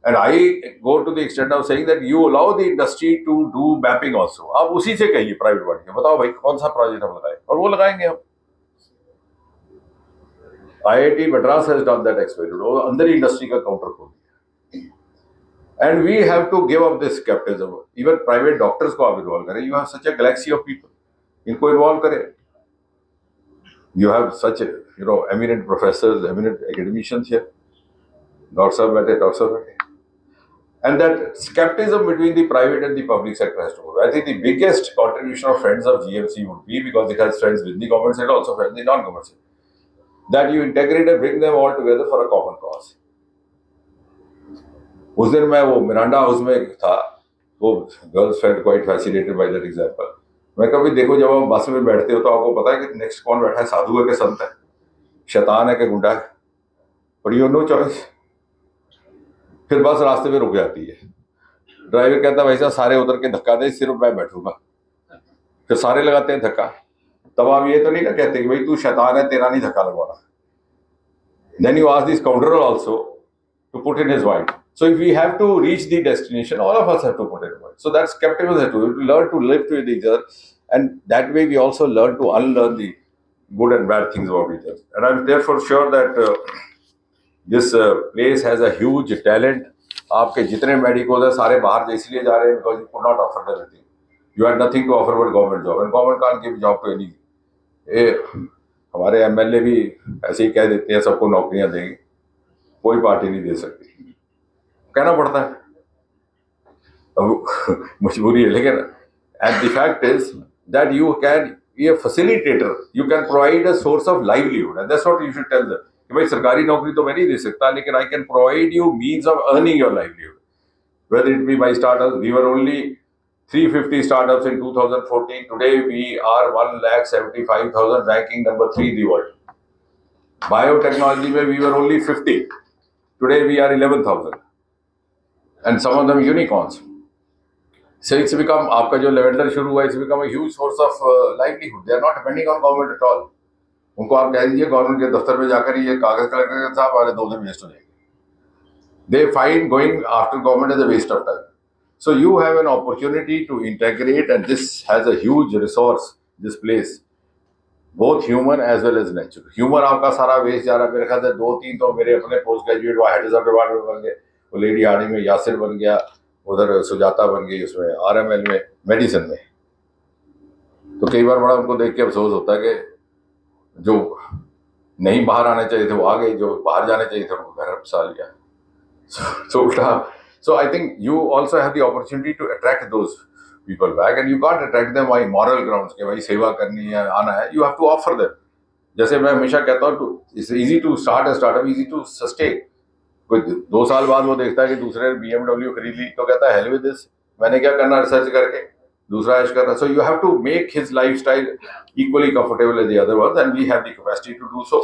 And I go to the extent of saying that you allow the industry to do mapping also. आप उसी से कहिए private बन के बताओ भाई कौन सा प्रोजेक्ट हम लगाए और वो लगाएंगे हम. IIT Madras has done that experiment. वो अंदर ही इंडस्ट्री का काउंटर खोल दिया. And we have to give up this skepticism. Even private doctors को आप इन्वॉल्व करें. You have such a galaxy of people. इनको इन्वॉल्व करें. You have such eminent professors, eminent academicians here. Doctor साहब बैठे, doctor साहब बैठे. And that skepticism between the private and the public sector has to go. I think the biggest contribution of friends of GMC would be, because it has friends with the government sector, also friends with the non-government sector, that you integrate and bring them all together for a common cause. उस दिन मैं वो Miranda house में था, वो girls felt quite fascinated by that example. मैं कभी देखो जब आप बस में बैठते हो तो आपको पता है कि नेक्स्ट कौन बैठा है, साधु है कि संत है, शैतान है कि गुंडा है, बट यू नो चॉइस. फिर बस रास्ते में रुक जाती है. ड्राइवर कहता है भाई साहब सारे उतर के धक्का दे, सिर्फ मैं बैठूंगा. फिर सारे लगाते हैं धक्का. तब आप ये तो नहीं ना कहते कि भाई तू शैतान है, तेरा नहीं धक्का लगवाना. Then you ask this counter also to put in his mind. So if we have to reach the destination, all of us have to put in mind. So that's skepticism. We learn to live with each other, and that way we also learn to unlearn the good and bad things about each other. And I'm therefore sure that this place has a huge talent. आपके जितने medicals हैं सारे बाहर इसलिए जा रहे हैं because you could not offer them anything. You had nothing to offer but government job, and government can't give job to any. हमारे MLA भी ऐसे ही कह देते हैं सबको नौकरियां देंगे, कोई पार्टी नहीं दे सकती, कहना पड़ता है, अब मजबूरी है. लेकिन and the fact is that you can be a facilitator, you can provide a source of livelihood, and that's what you should tell them कि भाई सरकारी नौकरी तो मैं नहीं दे सकता, लेकिन I can provide you means of earning your livelihood. Whether it be by startups, we were only 350 startups in 2014. Today we are 1,75,000, ranking number 3 in the world. Biotechnology में we were only 50. Today we are 11,000. And some of them unicorns. So it's become, आपका जो lavender शुरू हुआ, it's become a huge source of livelihood. They are not depending on government at all. उनको आप कह दीजिए government के दफ्तर में जाकर ये कागज कलेक्ट करके साहब वाले 2 दिन वेस्ट हो जाएंगे. They find going after government as a waste of time. So you have an opportunity to integrate, and this has a huge resource, this place, both human as well as natural. Human आपका सारा waste जा रहा है. मेरे ख्याल से 2-3 तो मेरे अपने पोस्ट ग्रेजुएट वहाँ हेड ऑफ डिपार्टमेंट बन गए. वो लेडी आर्मी में यासिर बन गया, उधर सुजाता बन गई उसमें RML में मेडिसिन में. तो कई बार बड़ा उनको देख के अफसोस होता है कि जो नहीं बाहर आने चाहिए थे वो आ गए, जो बाहर जाने चाहिए थे उनको घर फंसा लिया. So I think you also have the opportunity to attract those people back, and you can't attract them by moral grounds कि भाई सेवा करनी है, आना है. You have to offer them. जैसे मैं हमेशा कहता हूँ, it's easy to start a startup, easy to sustain. कोई 2 साल बाद वो देखता है कि दूसरे BMW खरीद ली तो कहता है हेल विद दिस, मैंने क्या करना रिसर्च करके, दूसरा ऐश करना. So you have to make his lifestyle equally comfortable as the other ones, and we have the capacity to do so.